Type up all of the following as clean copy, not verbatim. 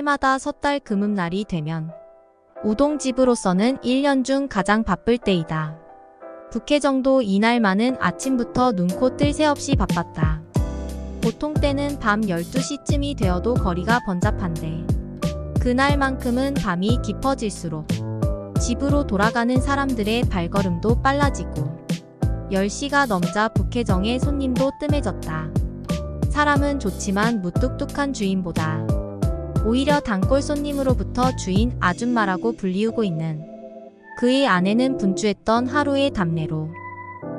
해마다 섣달 금음날이 되면 우동집으로서는 1년 중 가장 바쁠 때이다. 북해정도 이날만은 아침부터 눈코 뜰 새 없이 바빴다. 보통 때는 밤 12시쯤이 되어도 거리가 번잡한데 그날만큼은 밤이 깊어질수록 집으로 돌아가는 사람들의 발걸음도 빨라지고 10시가 넘자 북해정의 손님도 뜸해졌다. 사람은 좋지만 무뚝뚝한 주인보다 오히려 단골 손님으로부터 주인 아줌마라고 불리우고 있는 그의 아내는 분주했던 하루의 답례로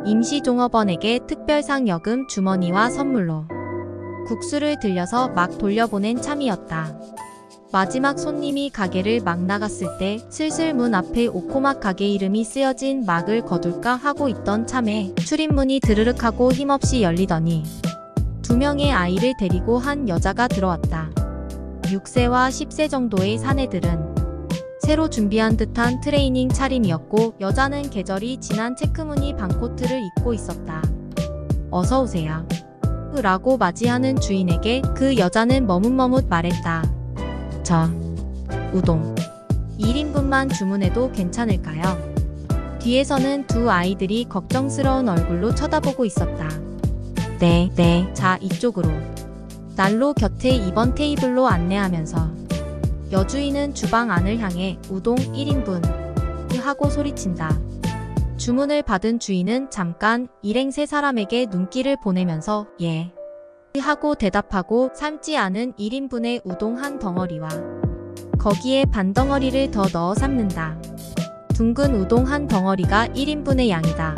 임시종업원에게 특별상 여금 주머니와 선물로 국수를 들려서 막 돌려보낸 참이었다. 마지막 손님이 가게를 막 나갔을 때 슬슬 문 앞에 오코막 가게 이름이 쓰여진 막을 거둘까 하고 있던 참에 출입문이 드르륵 하고 힘없이 열리더니 2명의 아이를 데리고 한 여자가 들어왔다. 6세와 10세 정도의 사내들은 새로 준비한 듯한 트레이닝 차림이었고 여자는 계절이 지난 체크무늬 반코트를 입고 있었다. 어서 오세요. 라고 맞이하는 주인에게 그 여자는 머뭇머뭇 말했다. 저 우동 1인분만 주문해도 괜찮을까요? 뒤에서는 두 아이들이 걱정스러운 얼굴로 쳐다보고 있었다. 네, 자 이쪽으로. 난로 곁에 2번 테이블로 안내하면서 여주인은 주방 안을 향해 우동 1인분 하고 소리친다. 주문을 받은 주인은 잠깐 일행 세 사람에게 눈길을 보내면서 예 하고 대답하고 삶지 않은 1인분의 우동 한 덩어리와 거기에 반 덩어리를 더 넣어 삶는다. 둥근 우동 한 덩어리가 1인분의 양이다.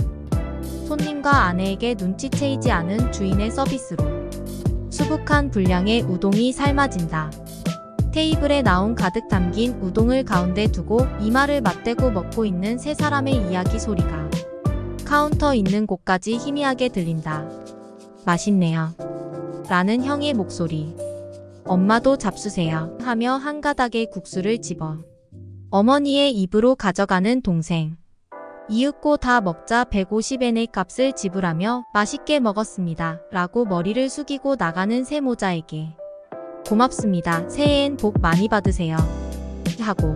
손님과 아내에게 눈치채이지 않은 주인의 서비스로 수북한 분량의 우동이 삶아진다. 테이블에 나온 가득 담긴 우동을 가운데 두고 이마를 맞대고 먹고 있는 세 사람의 이야기 소리가 카운터 있는 곳까지 희미하게 들린다. 맛있네요. 라는 형의 목소리. 엄마도 잡수세요. 하며 한 가닥의 국수를 집어 어머니의 입으로 가져가는 동생. 이윽고 다 먹자 150엔의 값을 지불하며 맛있게 먹었습니다. 라고 머리를 숙이고 나가는 새 모자에게 고맙습니다. 새해엔 복 많이 받으세요. 하고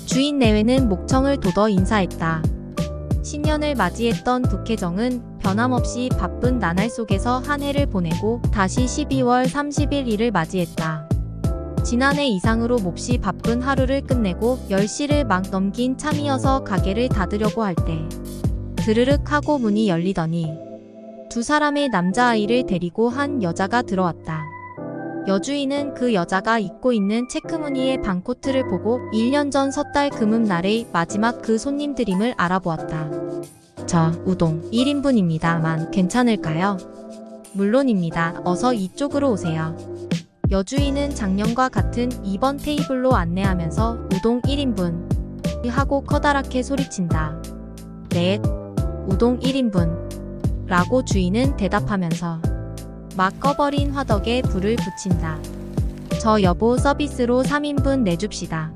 주인 내외는 목청을 돋워 인사했다. 신년을 맞이했던 북해정은 변함없이 바쁜 나날 속에서 한 해를 보내고 다시 12월 30일 일을 맞이했다. 지난해 이상으로 몹시 바쁜 하루를 끝내고 10시를 막 넘긴 참이어서 가게를 닫으려고 할 때 드르륵 하고 문이 열리더니 두 사람의 남자아이를 데리고 한 여자가 들어왔다. 여주인은 그 여자가 입고 있는 체크무늬의 반코트를 보고 1년 전 섣달 금음날의 마지막 그 손님들임을 알아보았다. 저 우동 1인분입니다만 괜찮을까요? 물론입니다. 어서 이쪽으로 오세요. 여주인은 작년과 같은 2번 테이블로 안내하면서 우동 1인분 하고 커다랗게 소리친다. 네, 우동 1인분 라고 주인은 대답하면서 막 꺼버린 화덕에 불을 붙인다. 저 여보 서비스로 3인분 내줍시다.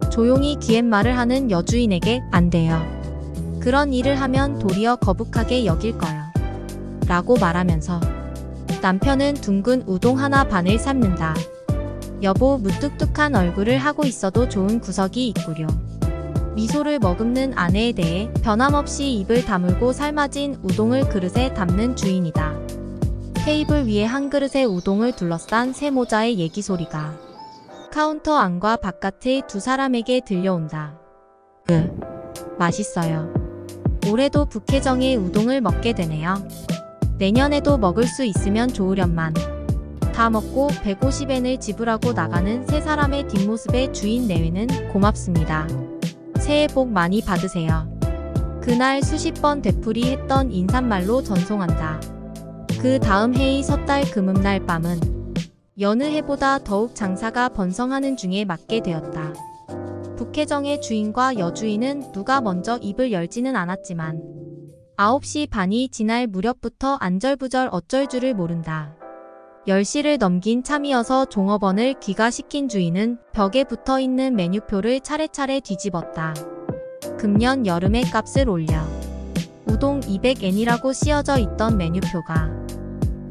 조용히 기욤말을 하는 여주인에게 안 돼요. 그런 일을 하면 도리어 거북하게 여길 거요. 라고 말하면서 남편은 둥근 우동 하나 반을 삶는다. 여보 무뚝뚝한 얼굴을 하고 있어도 좋은 구석이 있구려. 미소를 머금는 아내에 대해 변함없이 입을 다물고 삶아진 우동을 그릇에 담는 주인이다. 테이블 위에 한 그릇의 우동을 둘러싼 세 모자의 얘기 소리가 카운터 안과 바깥의 두 사람에게 들려온다. 맛있어요. 올해도 북해정의 우동을 먹게 되네요. 내년에도 먹을 수 있으면 좋으련만. 다 먹고 150엔을 지불하고 나가는 세 사람의 뒷모습에 주인 내외는 고맙습니다. 새해 복 많이 받으세요. 그날 수십 번 되풀이했던 인사말로 전송한다. 그 다음 해의 섣달 금음날 밤은 여느 해보다 더욱 장사가 번성하는 중에 맞게 되었다. 북해정의 주인과 여주인은 누가 먼저 입을 열지는 않았지만 9시 반이 지날 무렵부터 안절부절 어쩔 줄을 모른다. 10시를 넘긴 참이어서 종업원을 귀가시킨 주인은 벽에 붙어있는 메뉴표를 차례차례 뒤집었다. 금년 여름에 값을 올려 우동 200엔이라고 씌어져 있던 메뉴표가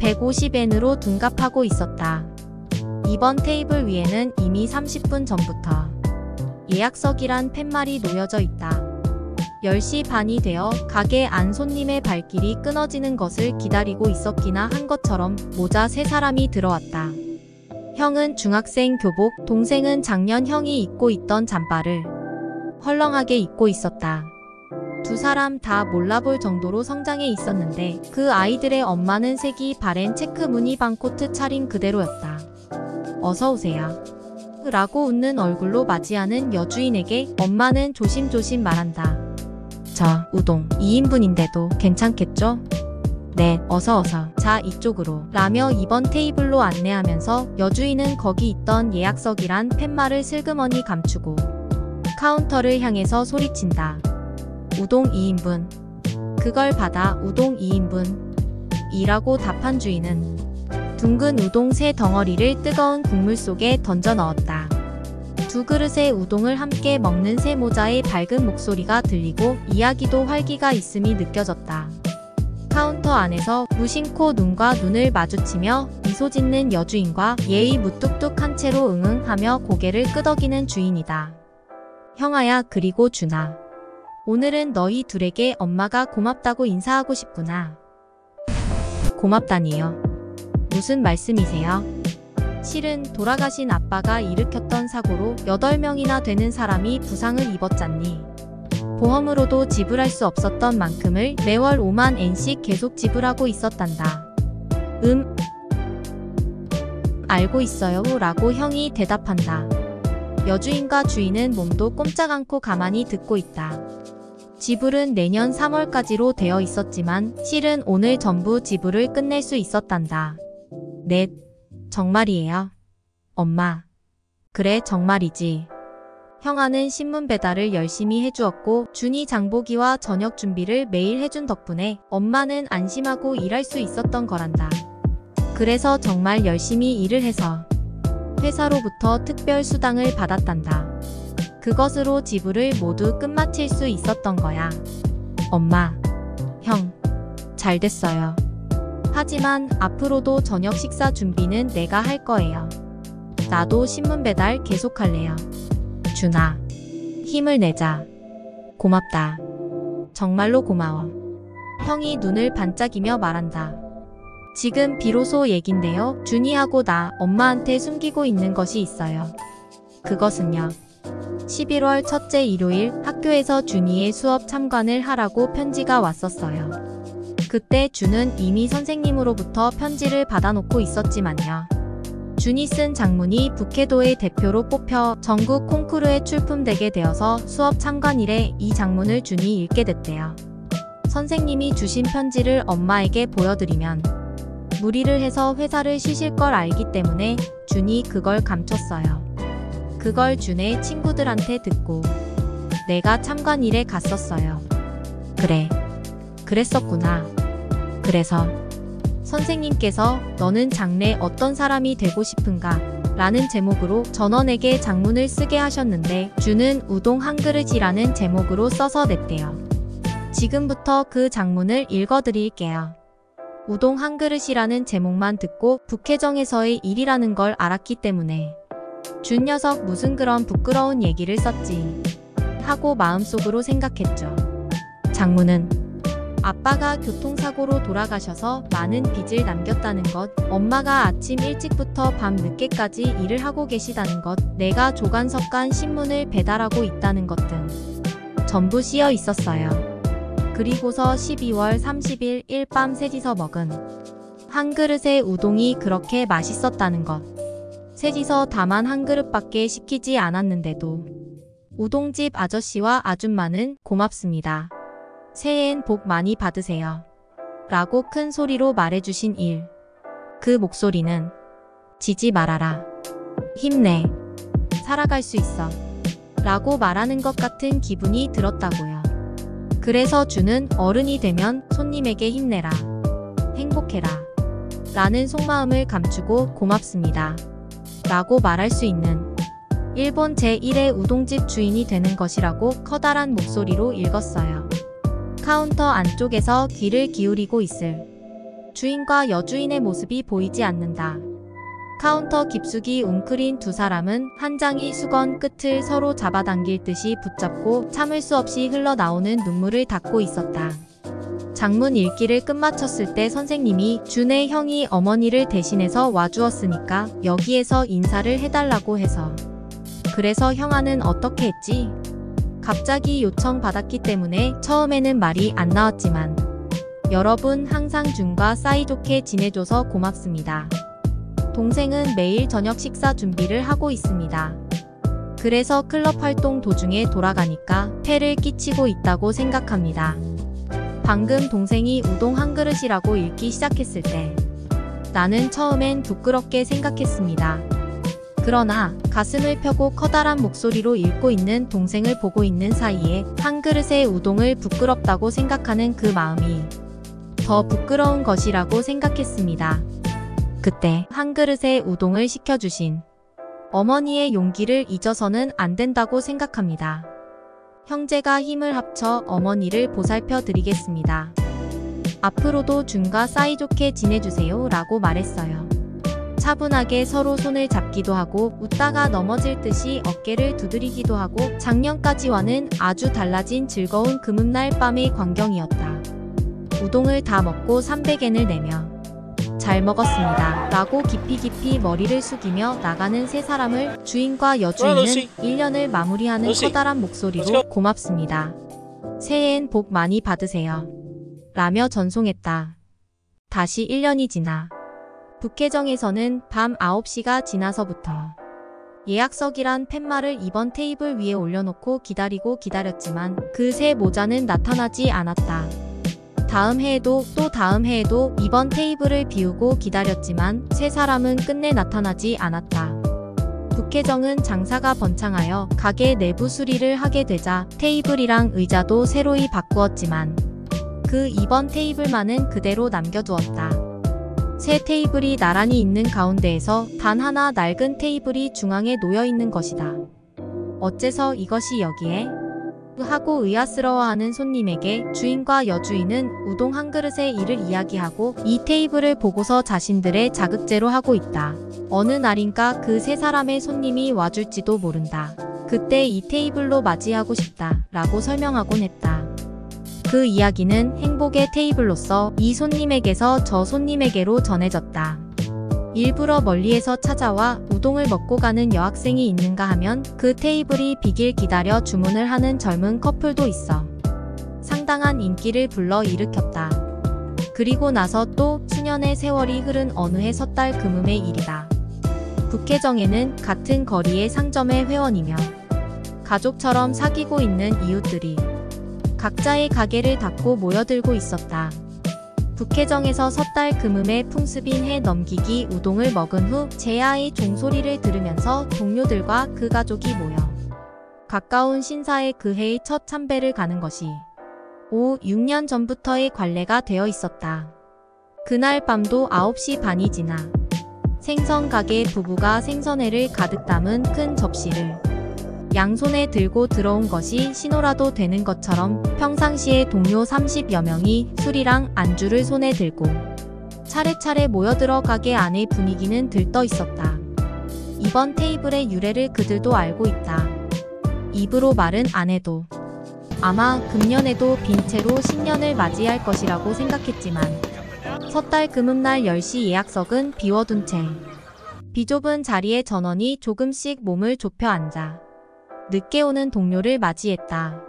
150엔으로 둔갑하고 있었다. 2번 테이블 위에는 이미 30분 전부터 예약석이란 팻말이 놓여져 있다. 10시 반이 되어 가게 안 손님의 발길이 끊어지는 것을 기다리고 있었기나 한 것처럼 모자 세 사람이 들어왔다. 형은 중학생 교복, 동생은 작년 형이 입고 있던 잠바를 헐렁하게 입고 있었다. 두 사람 다 몰라볼 정도로 성장해 있었는데 그 아이들의 엄마는 색이 바랜 체크 무늬 반코트 차림 그대로였다. 어서오세요. 라고 웃는 얼굴로 맞이하는 여주인에게 엄마는 조심조심 말한다. 저 우동 2인분인데도 괜찮겠죠? 네, 어서. 자, 이쪽으로. 라며 2번 테이블로 안내하면서 여주인은 거기 있던 예약석이란 팻말을 슬그머니 감추고 카운터를 향해서 소리친다. 우동 2인분. 그걸 받아 우동 2인분. 이라고 답한 주인은 둥근 우동 3덩어리를 뜨거운 국물 속에 던져 넣었다. 두 그릇의 우동을 함께 먹는 세 모자의 밝은 목소리가 들리고 이야기도 활기가 있음이 느껴졌다. 카운터 안에서 무심코 눈과 눈을 마주치며 미소 짓는 여주인과 예의 무뚝뚝한 채로 응응하며 고개를 끄덕이는 주인이다. 형아야, 그리고 준아. 오늘은 너희 둘에게 엄마가 고맙다고 인사하고 싶구나. 고맙다니요? 무슨 말씀이세요? 실은 돌아가신 아빠가 일으켰던 사고로 8명이나 되는 사람이 부상을 입었잖니. 보험으로도 지불할 수 없었던 만큼을 매월 5만 엔씩 계속 지불하고 있었단다. 알고 있어요 라고 형이 대답한다. 여주인과 주인은 몸도 꼼짝 않고 가만히 듣고 있다. 지불은 내년 3월까지로 되어 있었지만 실은 오늘 전부 지불을 끝낼 수 있었단다. 네, 정말이에요. 엄마. 그래, 정말이지. 형아는 신문 배달을 열심히 해주었고 준이 장보기와 저녁 준비를 매일 해준 덕분에 엄마는 안심하고 일할 수 있었던 거란다. 그래서 정말 열심히 일을 해서 회사로부터 특별 수당을 받았단다. 그것으로 지불을 모두 끝마칠 수 있었던 거야. 엄마, 형, 잘 됐어요. 하지만 앞으로도 저녁 식사 준비는 내가 할 거예요. 나도 신문 배달 계속할래요. 준아, 힘을 내자. 고맙다. 정말로 고마워. 형이 눈을 반짝이며 말한다. 지금 비로소 얘긴데요. 준이하고 나 엄마한테 숨기고 있는 것이 있어요. 그것은요. 11월 첫째 일요일 학교에서 준이의 수업 참관을 하라고 편지가 왔었어요. 그때 준은 이미 선생님으로부터 편지를 받아놓고 있었지만요. 준이 쓴 장문이 북해도의 대표로 뽑혀 전국 콩쿠르에 출품되게 되어서 수업 참관일에 이 장문을 준이 읽게 됐대요. 선생님이 주신 편지를 엄마에게 보여드리면 무리를 해서 회사를 쉬실 걸 알기 때문에 준이 그걸 감췄어요. 그걸 준의 친구들한테 듣고 내가 참관일에 갔었어요. 그래, 그랬었구나. 그래서 선생님께서 너는 장래 어떤 사람이 되고 싶은가? 라는 제목으로 전원에게 장문을 쓰게 하셨는데 준은 우동 한 그릇이라는 제목으로 써서 냈대요. 지금부터 그 장문을 읽어드릴게요. 우동 한 그릇이라는 제목만 듣고 북해정에서의 일이라는 걸 알았기 때문에 준 녀석 무슨 그런 부끄러운 얘기를 썼지 하고 마음속으로 생각했죠. 장문은 아빠가 교통사고로 돌아가셔서 많은 빚을 남겼다는 것, 엄마가 아침 일찍부터 밤 늦게까지 일을 하고 계시다는 것, 내가 조간석간 신문을 배달하고 있다는 것 등 전부 씌어 있었어요. 그리고서 12월 30일 일밤 새지서 먹은 한 그릇의 우동이 그렇게 맛있었다는 것. 새지서 다만 한 그릇밖에 시키지 않았는데도 우동집 아저씨와 아줌마는 고맙습니다. 새해엔 복 많이 받으세요. 라고 큰 소리로 말해주신 일. 그 목소리는 지지 말아라. 힘내. 살아갈 수 있어. 라고 말하는 것 같은 기분이 들었다고요. 그래서 준은 어른이 되면 손님에게 힘내라. 행복해라. 라는 속마음을 감추고 고맙습니다. 라고 말할 수 있는 일본 제1의 우동집 주인이 되는 것이라고 커다란 목소리로 읽었어요. 카운터 안쪽에서 귀를 기울이고 있을 주인과 여주인의 모습이 보이지 않는다. 카운터 깊숙이 웅크린 두 사람은 한 장의 수건 끝을 서로 잡아당길 듯이 붙잡고 참을 수 없이 흘러나오는 눈물을 닦고 있었다. 장문 읽기를 끝마쳤을 때 선생님이 준의 형이 어머니를 대신해서 와주었으니까 여기에서 인사를 해달라고 해서. 그래서 형아는 어떻게 했지? 갑자기 요청받았기 때문에 처음에는 말이 안 나왔지만 여러분 항상 준과 사이좋게 지내줘서 고맙습니다. 동생은 매일 저녁 식사 준비를 하고 있습니다. 그래서 클럽 활동 도중에 돌아가니까 폐를 끼치고 있다고 생각합니다. 방금 동생이 우동 한 그릇이라고 읽기 시작했을 때 나는 처음엔 부끄럽게 생각했습니다. 그러나 가슴을 펴고 커다란 목소리로 읽고 있는 동생을 보고 있는 사이에 한 그릇의 우동을 부끄럽다고 생각하는 그 마음이 더 부끄러운 것이라고 생각했습니다. 그때 한 그릇의 우동을 시켜주신 어머니의 용기를 잊어서는 안 된다고 생각합니다. 형제가 힘을 합쳐 어머니를 보살펴 드리겠습니다. 앞으로도 준과 사이좋게 지내주세요 라고 말했어요. 차분하게 서로 손을 잡기도 하고 웃다가 넘어질 듯이 어깨를 두드리기도 하고 작년까지와는 아주 달라진 즐거운 금음날 밤의 광경이었다. 우동을 다 먹고 300엔을 내며 잘 먹었습니다 라고 깊이 머리를 숙이며 나가는 세 사람을 주인과 여주인은 1년을 마무리하는 커다란 목소리로 고맙습니다. 새해엔 복 많이 받으세요 라며 전송했다. 다시 1년이 지나 북해정에서는 밤 9시가 지나서부터 예약석이란 팻말을 이번 테이블 위에 올려놓고 기다렸지만 그 새 모자는 나타나지 않았다. 다음 해에도 또 다음 해에도 이번 테이블을 비우고 기다렸지만 세 사람은 끝내 나타나지 않았다. 북해정은 장사가 번창하여 가게 내부 수리를 하게 되자 테이블이랑 의자도 새로이 바꾸었지만 그 이번 테이블만은 그대로 남겨두었다. 새 테이블이 나란히 있는 가운데에서 단 하나 낡은 테이블이 중앙에 놓여 있는 것이다. 어째서 이것이 여기에? 하고 의아스러워하는 손님에게 주인과 여주인은 우동 한 그릇의 일을 이야기하고 이 테이블을 보고서 자신들의 자극제로 하고 있다. 어느 날인가 그 세 사람의 손님이 와줄지도 모른다. 그때 이 테이블로 맞이하고 싶다 라고 설명하곤 했다. 그 이야기는 행복의 테이블로서 이 손님에게서 저 손님에게로 전해졌다. 일부러 멀리에서 찾아와 우동을 먹고 가는 여학생이 있는가 하면 그 테이블이 비길 기다려 주문을 하는 젊은 커플도 있어 상당한 인기를 불러일으켰다. 그리고 나서 또 수년의 세월이 흐른 어느 해 섣달 금음의 일이다. 북해정에는 같은 거리의 상점의 회원이며 가족처럼 사귀고 있는 이웃들이 각자의 가게를 닫고 모여들고 있었다. 북해정에서 섣달 금음의 풍습인 해 넘기기 우동을 먹은 후 제야의 종소리를 들으면서 동료들과 그 가족이 모여 가까운 신사에 그 해의 첫 참배를 가는 것이 6년 전부터의 관례가 되어 있었다. 그날 밤도 9시 반이 지나 생선 가게 부부가 생선회를 가득 담은 큰 접시를 양손에 들고 들어온 것이 신호라도 되는 것처럼 평상시에 동료 30여 명이 술이랑 안주를 손에 들고 차례차례 모여들어 가게 안의 분위기는 들떠 있었다. 이번 테이블의 유래를 그들도 알고 있다. 입으로 말은 안 해도 아마 금년에도 빈 채로 신년을 맞이할 것이라고 생각했지만 섣달 금음날 10시 예약석은 비워둔 채 비좁은 자리에 전원이 조금씩 몸을 좁혀 앉아 늦게 오는 동료를 맞이했다.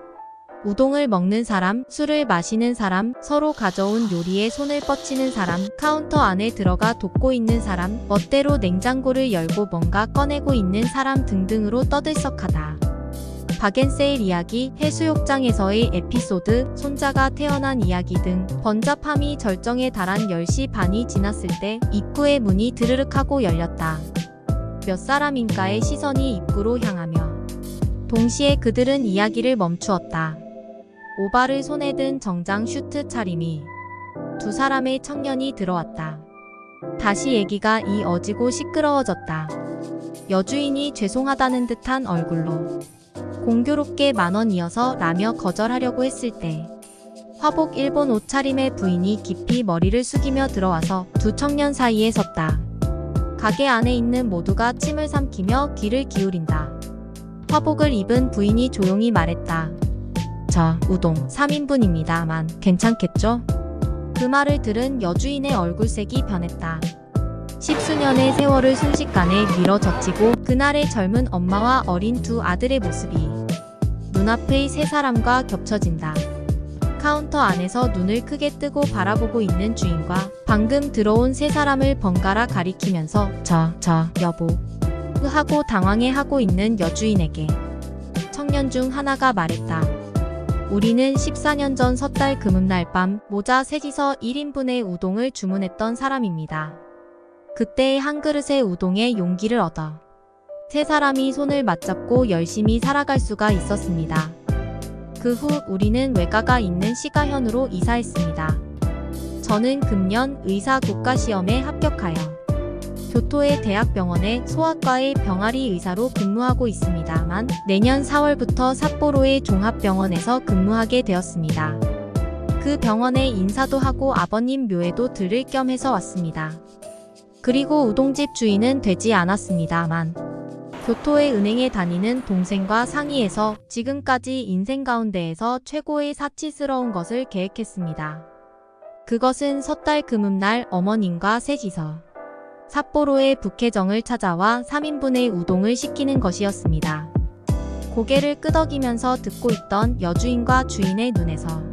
우동을 먹는 사람, 술을 마시는 사람, 서로 가져온 요리에 손을 뻗치는 사람, 카운터 안에 들어가 돕고 있는 사람, 멋대로 냉장고를 열고 뭔가 꺼내고 있는 사람 등등으로 떠들썩하다. 바겐세일 이야기, 해수욕장에서의 에피소드, 손자가 태어난 이야기 등 번잡함이 절정에 달한 10시 반이 지났을 때 입구의 문이 드르륵 하고 열렸다. 몇 사람인가의 시선이 입구로 향하며 동시에 그들은 이야기를 멈추었다. 오바를 손에 든 정장 슈트 차림이 두 사람의 청년이 들어왔다. 다시 얘기가 이어지고 시끄러워졌다. 여주인이 죄송하다는 듯한 얼굴로 공교롭게 10,000원 이어서 라며 거절하려고 했을 때 화복 일본 옷차림의 부인이 깊이 머리를 숙이며 들어와서 두 청년 사이에 섰다. 가게 안에 있는 모두가 침을 삼키며 귀를 기울인다. 화복을 입은 부인이 조용히 말했다. 저 우동 3인분입니다만 괜찮겠죠? 그 말을 들은 여주인의 얼굴색이 변했다. 십수년의 세월을 순식간에 밀어젖히고 그날의 젊은 엄마와 어린 두 아들의 모습이 눈앞의 세 사람과 겹쳐진다. 카운터 안에서 눈을 크게 뜨고 바라보고 있는 주인과 방금 들어온 세 사람을 번갈아 가리키면서 저 여보 하고 당황해하고 있는 여주인에게 청년 중 하나가 말했다. 우리는 14년 전 섣달 금음날 밤 모자 셋이서 1인분의 우동을 주문했던 사람입니다. 그때 한 그릇의 우동에 용기를 얻어 세 사람이 손을 맞잡고 열심히 살아갈 수가 있었습니다. 그 후 우리는 외가가 있는 시가현으로 이사했습니다. 저는 금년 의사 국가시험에 합격하여 교토의 대학병원의 소아과의 병아리 의사로 근무하고 있습니다만 내년 4월부터 삿포로의 종합병원에서 근무하게 되었습니다. 그 병원에 인사도 하고 아버님 묘에도 들를 겸 해서 왔습니다. 그리고 우동집 주인은 되지 않았습니다만 교토의 은행에 다니는 동생과 상의해서 지금까지 인생 가운데에서 최고의 사치스러운 것을 계획했습니다. 그것은 섣달 금음날 어머님과 셋이서 삿포로의 북해정을 찾아와 3인분의 우동을 시키는 것이었습니다. 고개를 끄덕이면서 듣고 있던 여주인과 주인의 눈에서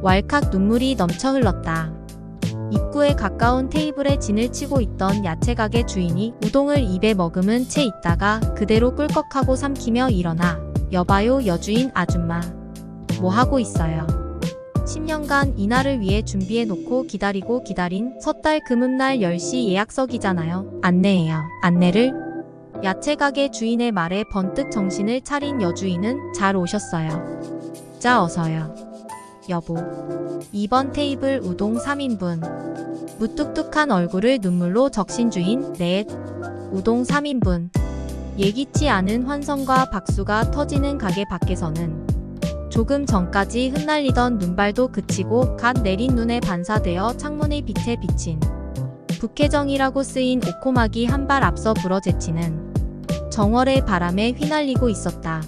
왈칵 눈물이 넘쳐 흘렀다. 입구에 가까운 테이블에 진을 치고 있던 야채가게 주인이 우동을 입에 머금은 채 있다가 그대로 꿀꺽하고 삼키며 일어나 여봐요 여주인 아줌마 뭐 하고 있어요? 10년간 이날을 위해 준비해놓고 기다리고 기다린 섣달 금음날 10시 예약석이잖아요. 안내해요. 안내를? 야채가게 주인의 말에 번뜩 정신을 차린 여주인은 잘 오셨어요. 자 어서요. 여보. 2번 테이블 우동 3인분. 무뚝뚝한 얼굴을 눈물로 적신 주인 넷. 우동 3인분. 예기치 않은 환성과 박수가 터지는 가게 밖에서는 조금 전까지 흩날리던 눈발도 그치고 갓 내린 눈에 반사되어 창문의 빛에 비친 북해정이라고 쓰인 오코막이 한 발 앞서 불어제치는 정월의 바람에 휘날리고 있었다.